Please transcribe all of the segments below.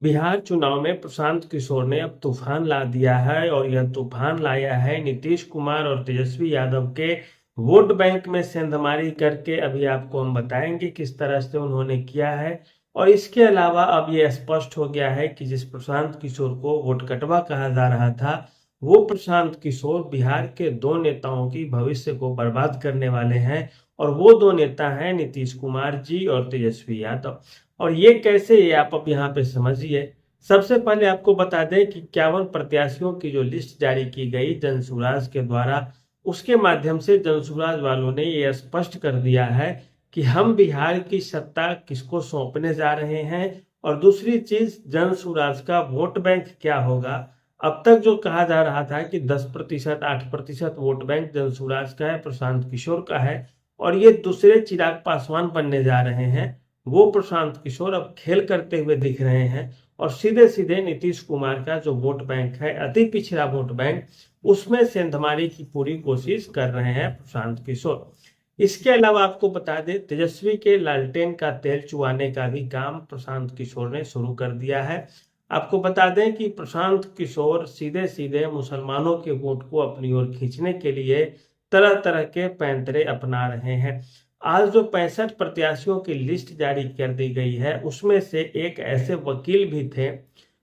बिहार चुनाव में प्रशांत किशोर ने अब तूफान ला दिया है और यह तूफान लाया है नीतीश कुमार और तेजस्वी यादव के वोट बैंक में सेंधमारी करके। अभी आपको हम बताएंगे किस तरह से उन्होंने किया है। और इसके अलावा अब यह स्पष्ट हो गया है कि जिस प्रशांत किशोर को वोट कटवा कहा जा रहा था, वो प्रशांत किशोर बिहार के दो नेताओं की भविष्य को बर्बाद करने वाले हैं। और वो दो नेता हैं नीतीश कुमार जी और तेजस्वी यादव। और ये कैसे, ये आप अब यहाँ पे समझिए। सबसे पहले आपको बता दें कि 51 प्रत्याशियों की जो लिस्ट जारी की गई जनसुराज के द्वारा, उसके माध्यम से जनसुराज वालों ने ये स्पष्ट कर दिया है कि हम बिहार की सत्ता किसको सौंपने जा रहे हैं। और दूसरी चीज, जनसुराज का वोट बैंक क्या होगा। अब तक जो कहा जा रहा था कि 10%, 8% वोट बैंक जनसुराज का है, प्रशांत किशोर का है, और ये दूसरे चिराग पासवान बनने जा रहे हैं। वो प्रशांत किशोर अब खेल करते हुए दिख रहे हैं और सीधे सीधे नीतीश कुमार का जो वोट बैंक है, अति पिछड़ा वोट बैंक, उसमें सेंधमारी की पूरी कोशिश कर रहे हैं प्रशांत किशोर। इसके अलावा आपको बता दें, तेजस्वी के लालटेन का तेल चुवाने का भी काम प्रशांत किशोर ने शुरू कर दिया है। आपको बता दें कि प्रशांत किशोर सीधे सीधे मुसलमानों के वोट को अपनी ओर खींचने के लिए तरह तरह के पैंतरे अपना रहे हैं। आज जो 65 प्रत्याशियों की लिस्ट जारी कर दी गई है, उसमें से एक ऐसे वकील भी थे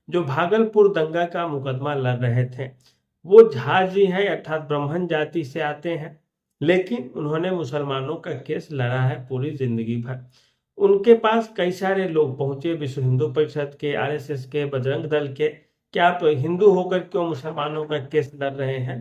जो भागलपुर दंगा का मुकदमा लड़ रहे थे। वो झा जी हैं, अर्थात ब्राह्मण जाति से आते हैं, लेकिन उन्होंने मुसलमानों का केस लड़ा है पूरी जिंदगी भर। उनके पास कई सारे लोग पहुंचे, विश्व हिंदू परिषद के, आरएसएस के, बजरंग दल के, क्या आप हिंदू होकर क्यों मुसलमानों का केस लड़ रहे हैं।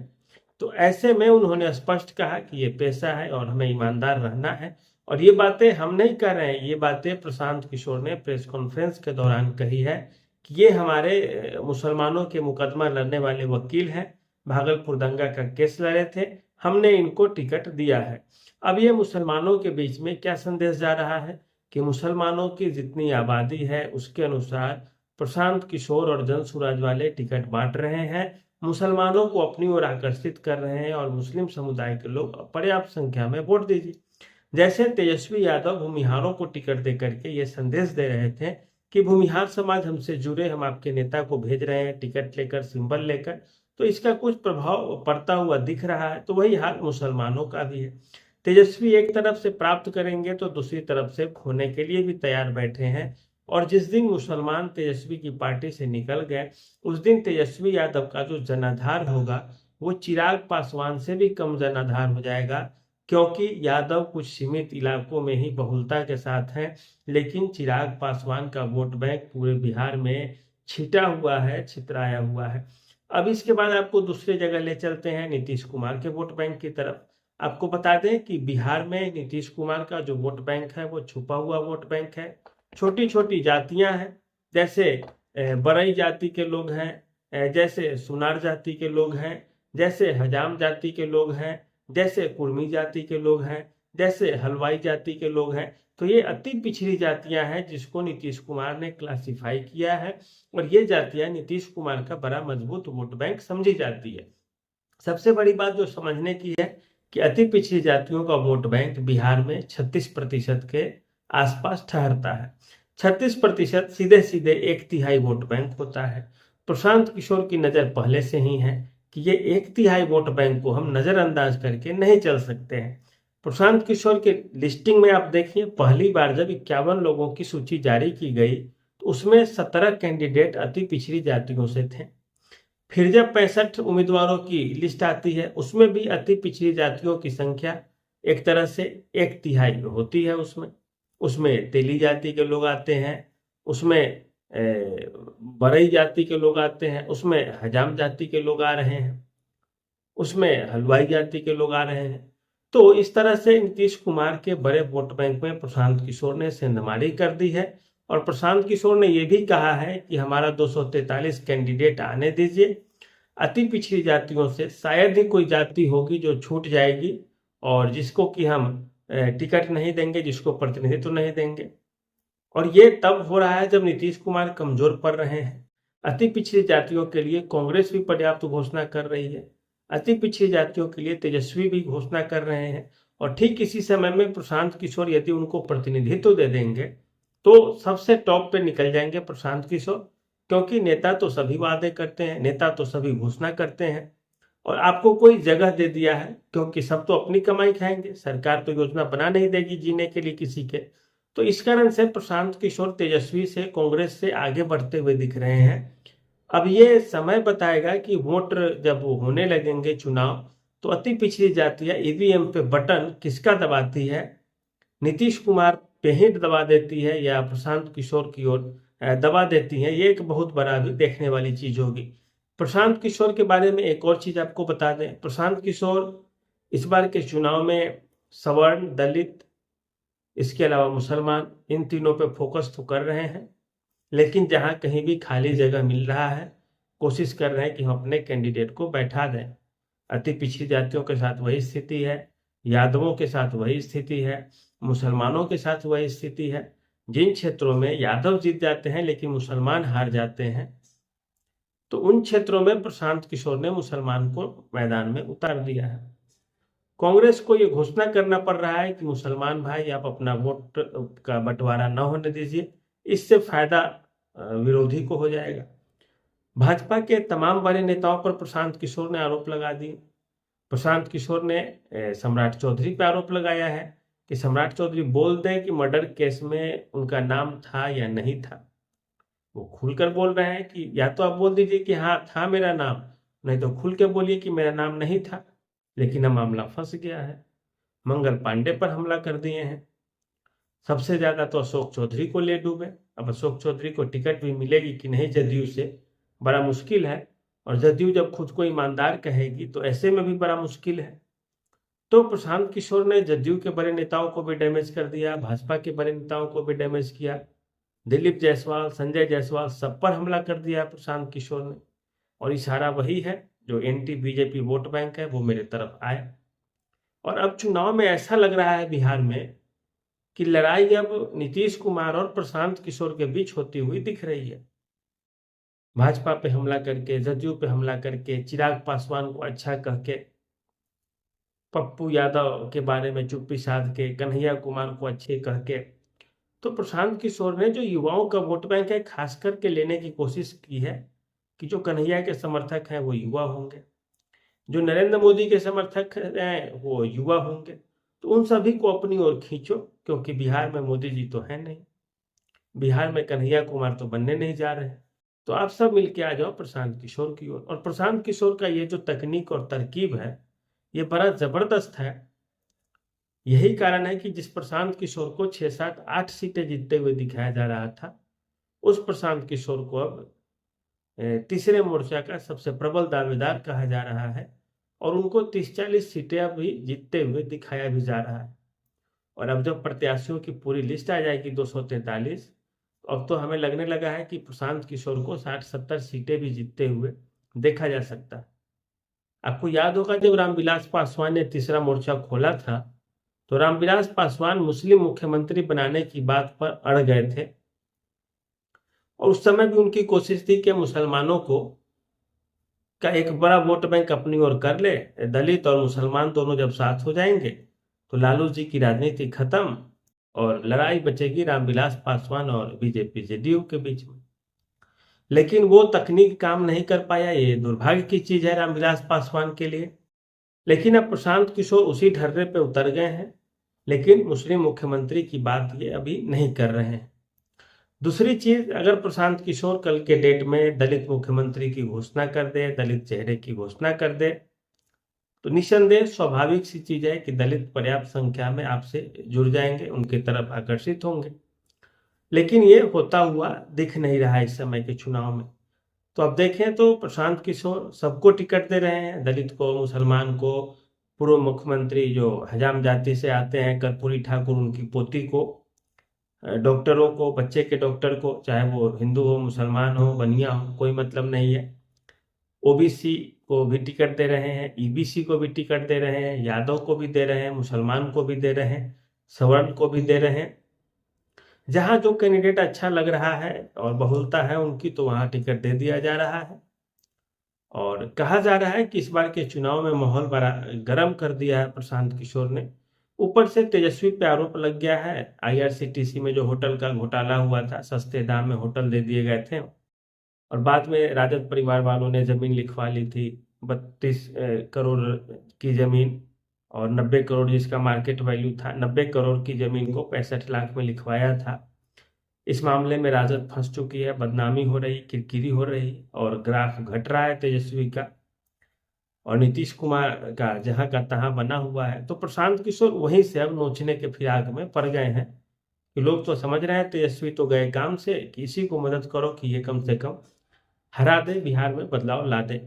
तो ऐसे में उन्होंने स्पष्ट कहा कि ये पेशा है और हमें ईमानदार रहना है। और ये बातें हम नहीं कर रहे हैं, ये बातें प्रशांत किशोर ने प्रेस कॉन्फ्रेंस के दौरान कही है कि ये हमारे मुसलमानों के मुकदमा लड़ने वाले वकील हैं, भागलपुर दंगा का केस लड़े थे, हमने इनको टिकट दिया है। अब ये मुसलमानों के बीच में क्या संदेश जा रहा है कि मुसलमानों की जितनी आबादी है उसके अनुसार प्रशांत किशोर और जनसुराज वाले टिकट बांट रहे हैं, मुसलमानों को अपनी ओर आकर्षित कर रहे हैं और मुस्लिम समुदाय के लोग पर्याप्त संख्या में वोट दीजिए। जैसे तेजस्वी यादव भूमिहारों को टिकट दे करके ये संदेश दे रहे थे कि भूमिहार समाज हमसे जुड़े, हम आपके नेता को भेज रहे हैं टिकट लेकर, सिंबल लेकर, तो इसका कुछ प्रभाव पड़ता हुआ दिख रहा है। तो वही हाल मुसलमानों का भी है। तेजस्वी एक तरफ से प्राप्त करेंगे तो दूसरी तरफ से खोने के लिए भी तैयार बैठे हैं। और जिस दिन मुसलमान तेजस्वी की पार्टी से निकल गए, उस दिन तेजस्वी यादव का जो जनाधार होगा वो चिराग पासवान से भी कम जनाधार हो जाएगा। क्योंकि यादव कुछ सीमित इलाकों में ही बहुलता के साथ हैं, लेकिन चिराग पासवान का वोट बैंक पूरे बिहार में छिटा हुआ है, छितराया हुआ है। अब इसके बाद आपको दूसरी जगह ले चलते हैं, नीतीश कुमार के वोट बैंक की तरफ। आपको बता दें कि बिहार में नीतीश कुमार का जो वोट बैंक है वो छुपा हुआ वोट बैंक है। छोटी छोटी जातियां हैं, जैसे बरई जाति के लोग हैं, जैसे सुनार जाति के लोग हैं, जैसे हजाम जाति के लोग हैं, जैसे कुर्मी जाति के लोग हैं, जैसे हलवाई जाति के लोग हैं। तो ये अति पिछड़ी जातियां हैं जिसको नीतीश कुमार ने क्लासिफाई किया है। और ये जातियां नीतीश कुमार का बड़ा मजबूत वोट बैंक समझी जाती है। सबसे बड़ी बात जो समझने की है कि अति पिछड़ी जातियों का वोट बैंक बिहार में 36% के आसपास ठहरता है। 36% सीधे सीधे एक तिहाई वोट बैंक होता है। प्रशांत किशोर की नजर पहले से ही है कि ये एक तिहाई वोट बैंक को हम नजरअंदाज करके नहीं चल सकते हैं। प्रशांत किशोर के लिस्टिंग में आप देखिए, पहली बार जब 51 लोगों की सूची जारी की गई तो उसमें 17 कैंडिडेट अति पिछड़ी जातियों से थे। फिर जब 65 उम्मीदवारों की लिस्ट आती है, उसमें भी अति पिछड़ी जातियों की संख्या एक तरह से एक तिहाई होती है। उसमें उसमें तेली जाति के लोग आते हैं, उसमें बरई जाति के लोग आते हैं, उसमें हजाम जाति के लोग आ रहे हैं, उसमें हलवाई जाति के लोग आ रहे हैं। तो इस तरह से नीतीश कुमार के बड़े वोट बैंक में प्रशांत किशोर ने सेंधमारी कर दी है। और प्रशांत किशोर ने यह भी कहा है कि हमारा 243 कैंडिडेट आने दीजिए। अति पिछड़ी जातियों से शायद ही कोई जाति होगी जो छूट जाएगी और जिसको कि हम टिकट नहीं देंगे, जिसको प्रतिनिधित्व नहीं देंगे। और ये तब हो रहा है जब नीतीश कुमार कमजोर पड़ रहे हैं। अति पिछड़ी जातियों के लिए कांग्रेस भी पर्याप्त घोषणा कर रही है, अति पिछड़ी जातियों के लिए तेजस्वी भी घोषणा कर रहे हैं। और ठीक इसी समय में प्रशांत किशोर यदि उनको प्रतिनिधित्व दे देंगे तो सबसे टॉप पे निकल जाएंगे प्रशांत किशोर। क्योंकि नेता तो सभी वादे करते हैं, नेता तो सभी घोषणा करते हैं और आपको कोई जगह दे दिया है, क्योंकि सब तो अपनी कमाई खाएंगे, सरकार तो योजना बना नहीं देगी जीने के लिए किसी के। तो इस कारण से प्रशांत किशोर तेजस्वी से, कांग्रेस से आगे बढ़ते हुए दिख रहे हैं। अब ये समय बताएगा कि वोट जब होने लगेंगे चुनाव, तो अति पिछड़ी जाती है ईवीएम पे बटन किसका दबाती है, नीतीश कुमार पे ही दबा देती है या प्रशांत किशोर की ओर दबा देती है। ये एक बहुत बड़ा भी देखने वाली चीज होगी। प्रशांत किशोर के बारे में एक और चीज आपको बता दें, प्रशांत किशोर इस बार के चुनाव में सवर्ण, दलित, इसके अलावा मुसलमान, इन तीनों पे फोकस तो कर रहे हैं, लेकिन जहां कहीं भी खाली जगह मिल रहा है कोशिश कर रहे हैं कि हम अपने कैंडिडेट को बैठा दें। अति पिछड़ी जातियों के साथ वही स्थिति है, यादवों के साथ वही स्थिति है, मुसलमानों के साथ वही स्थिति है। जिन क्षेत्रों में यादव जीत जाते हैं लेकिन मुसलमान हार जाते हैं, तो उन क्षेत्रों में प्रशांत किशोर ने मुसलमान को मैदान में उतार दिया है। कांग्रेस को ये घोषणा करना पड़ रहा है कि मुसलमान भाई आप अपना वोट का बंटवारा न होने दीजिए, इससे फायदा विरोधी को हो जाएगा। भाजपा के तमाम बड़े नेताओं पर प्रशांत किशोर ने आरोप लगा दिए। प्रशांत किशोर ने सम्राट चौधरी पर आरोप लगाया है कि सम्राट चौधरी बोल दें कि मर्डर केस में उनका नाम था या नहीं था। वो खुलकर बोल रहे हैं कि या तो आप बोल दीजिए कि हाँ था मेरा नाम, नहीं तो खुल के बोलिए कि मेरा नाम नहीं था। लेकिन अब मामला फंस गया है, मंगल पांडे पर हमला कर दिए हैं। सबसे ज्यादा तो अशोक चौधरी को ले डूबे। अब अशोक चौधरी को टिकट भी मिलेगी कि नहीं जदयू से, बड़ा मुश्किल है। और जदयू जब खुद को ईमानदार कहेगी तो ऐसे में भी बड़ा मुश्किल है। तो प्रशांत किशोर ने जदयू के बड़े नेताओं को भी डैमेज कर दिया, भाजपा के बड़े नेताओं को भी डैमेज किया, दिलीप जायसवाल, संजय जायसवाल, सब पर हमला कर दिया प्रशांत किशोर ने। और इशारा वही है, जो एंटी बीजेपी वोट बैंक है वो मेरे तरफ आए। और अब चुनाव में ऐसा लग रहा है बिहार में कि लड़ाई अब नीतीश कुमार और प्रशांत किशोर के बीच होती हुई दिख रही है। भाजपा पे हमला करके, जदयू पे हमला करके, चिराग पासवान को अच्छा कह के, पप्पू यादव के बारे में चुप्पी साध के, कन्हैया कुमार को अच्छे कह के, तो प्रशांत किशोर ने जो युवाओं का वोट बैंक है खास करके लेने की कोशिश की है कि जो कन्हैया के समर्थक हैं वो युवा होंगे, जो नरेंद्र मोदी के समर्थक हैं वो युवा होंगे। तो उन सभी को अपनी ओर खींचो, क्योंकि बिहार में मोदी जी तो है नहीं, बिहार में कन्हैया कुमार तो बनने नहीं जा रहे हैं। तो आप सब मिलके आ जाओ प्रशांत किशोर की ओर। और प्रशांत किशोर का ये जो तकनीक और तरकीब है ये बड़ा जबरदस्त है। यही कारण है कि जिस प्रशांत किशोर को 6, 7, 8 सीटें जीतते हुए दिखाया जा रहा था, उस प्रशांत किशोर को अब तीसरे मोर्चा का सबसे प्रबल दावेदार कहा जा रहा है और उनको 30-40 सीटें अभी जीतते हुए दिखाया भी जा रहा है। और अब जब प्रत्याशियों की पूरी लिस्ट आ जाएगी 243, अब तो हमें लगने लगा है कि प्रशांत किशोर को 60-70 सीटें भी जीतते हुए देखा जा सकता है। आपको याद होगा जब रामविलास पासवान ने तीसरा मोर्चा खोला था, तो रामविलास पासवान मुस्लिम मुख्यमंत्री बनाने की बात पर अड़ गए थे और उस समय भी उनकी कोशिश थी कि मुसलमानों को का एक बड़ा वोट बैंक अपनी ओर कर ले, दलित और मुसलमान दोनों जब साथ हो जाएंगे तो लालू जी की राजनीति खत्म और लड़ाई बचेगी रामविलास पासवान और बीजेपी जेडीयू के बीच में। लेकिन वो तकनीक काम नहीं कर पाया, ये दुर्भाग्य की चीज है रामविलास पासवान के लिए। लेकिन अब प्रशांत किशोर उसी ढर्रे पे उतर गए हैं, लेकिन मुस्लिम मुख्यमंत्री की बात ये अभी नहीं कर रहे हैं। दूसरी चीज, अगर प्रशांत किशोर कल के डेट में दलित मुख्यमंत्री की घोषणा कर दे, दलित चेहरे की घोषणा कर दे, तो निस्संदेह स्वाभाविक सी चीज है कि दलित पर्याप्त संख्या में आपसे जुड़ जाएंगे, उनकी तरफ आकर्षित होंगे। लेकिन ये होता हुआ दिख नहीं रहा इस समय के चुनाव में। तो अब देखें तो प्रशांत किशोर सबको टिकट दे रहे हैं, दलित को, मुसलमान को, पूर्व मुख्यमंत्री जो हजाम जाति से आते हैं कर्पूरी ठाकुर उनकी पोती को, डॉक्टरों को, बच्चे के डॉक्टर को, चाहे वो हिंदू हो, मुसलमान हो, बनिया हो, कोई मतलब नहीं है। ओबीसी को भी टिकट दे रहे हैं, ईबीसी को भी टिकट दे रहे हैं, यादव को भी दे रहे हैं, मुसलमान को भी दे रहे हैं, सवर्ण को भी दे रहे हैं। जहां जो कैंडिडेट अच्छा लग रहा है और बहुलता है उनकी, तो वहां टिकट दे दिया जा रहा है। और कहा जा रहा है कि इस बार के चुनाव में माहौल बड़ा गर्म कर दिया है प्रशांत किशोर ने। ऊपर से तेजस्वी पे आरोप लग गया है, आईआरसीटीसी में जो होटल का घोटाला हुआ था, सस्ते दाम में होटल दे दिए गए थे, और बाद में राजद परिवार वालों ने जमीन लिखवा ली थी, 32 करोड़ की जमीन, और 90 करोड़ जिसका मार्केट वैल्यू था, 90 करोड़ की जमीन को 65 लाख में लिखवाया था। इस मामले में राजद फंस चुकी है, बदनामी हो रही, किरकिरी हो रही, और ग्राफ घट रहा है तेजस्वी का, और नीतीश कुमार का जहां का तहां बना हुआ है। तो प्रशांत किशोर वहीं से अब नोचने के फिराक में पड़ गए हैं कि लोग तो समझ रहे हैं तेजस्वी तो गए काम से, कि इसी को मदद करो कि ये कम से कम हरा दे, बिहार में बदलाव ला दे।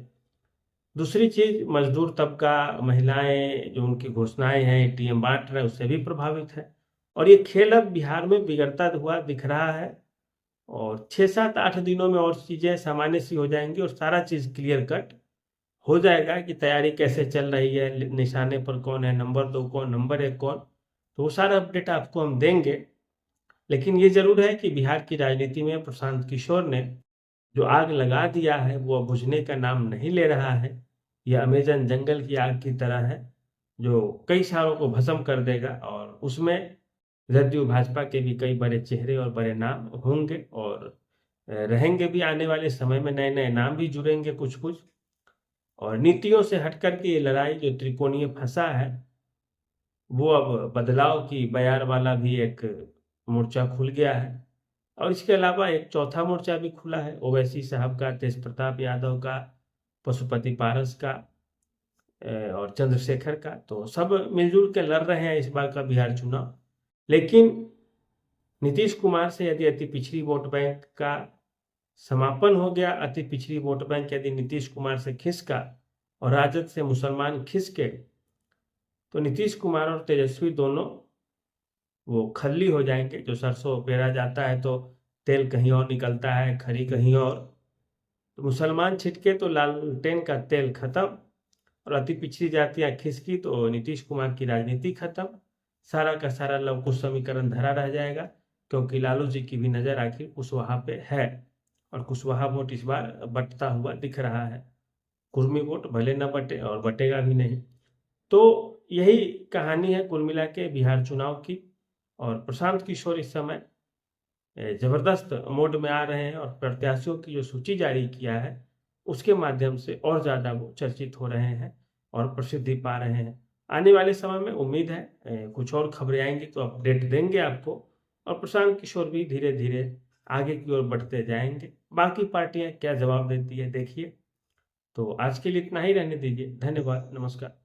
दूसरी चीज, मजदूर तबका, महिलाएं, जो उनकी घोषणाएं हैं एटीएम बांट रहे हैं, उससे भी प्रभावित है। और ये खेल अब बिहार में बिगड़ता हुआ दिख रहा है, और 6 7 8 दिनों में और चीजें सामान्य सी हो जाएंगी और सारा चीज क्लियर कट हो जाएगा कि तैयारी कैसे चल रही है, निशाने पर कौन है, नंबर 2 कौन, नंबर 1 कौन। तो वो सारा अपडेट आपको हम देंगे। लेकिन ये जरूर है कि बिहार की राजनीति में प्रशांत किशोर ने जो आग लगा दिया है वो अब बुझने का नाम नहीं ले रहा है। यह अमेजन जंगल की आग की तरह है जो कई सालों को भस्म कर देगा, और उसमें जदयू भाजपा के भी कई बड़े चेहरे और बड़े नाम होंगे, और रहेंगे भी। आने वाले समय में नए नए नाम भी जुड़ेंगे कुछ कुछ। और नीतियों से हटकर के ये लड़ाई जो त्रिकोणीय फंसा है, वो अब बदलाव की बयार वाला भी एक मोर्चा खुल गया है। और इसके अलावा एक चौथा मोर्चा भी खुला है, ओवैसी साहब का, तेज प्रताप यादव का, पशुपति पारस का, और चंद्रशेखर का। तो सब मिलजुल के लड़ रहे हैं इस बार का बिहार चुनाव। लेकिन नीतीश कुमार से यदि अति पिछड़ी वोट बैंक का समापन हो गया, अति पिछड़ी वोट बैंक यदि नीतीश कुमार से खिसका और राजद से मुसलमान खिसके, तो नीतीश कुमार और तेजस्वी दोनों वो खल्ली हो जाएंगे। जो सरसों पेरा जाता है तो तेल कहीं और निकलता है, खरी कहीं और। तो मुसलमान छिटके तो लालटेन का तेल खत्म, और अति पिछड़ी जातियां खिसकी तो नीतीश कुमार की राजनीति खत्म। सारा का सारा लव कुश समीकरण धरा रह जाएगा, क्योंकि लालू जी की भी नजर आखिर कुशवाहा पे है, और कुशवाहा वोट इस बार बंटता हुआ दिख रहा है। कुर्मी वोट भले न बटे, और बटेगा भी नहीं। तो यही कहानी है कुल मिला के बिहार चुनाव की। और प्रशांत किशोर इस समय जबरदस्त मोड में आ रहे हैं, और प्रत्याशियों की जो सूची जारी किया है उसके माध्यम से और ज्यादा वो चर्चित हो रहे हैं और प्रसिद्धि पा रहे हैं। आने वाले समय में उम्मीद है कुछ और खबरें आएंगी तो अपडेट देंगे आपको, और प्रशांत किशोर भी धीरे धीरे आगे की ओर बढ़ते जाएंगे। बाकी पार्टियां क्या जवाब देती है देखिए। तो आज के लिए इतना ही रहने दीजिए। धन्यवाद, नमस्कार।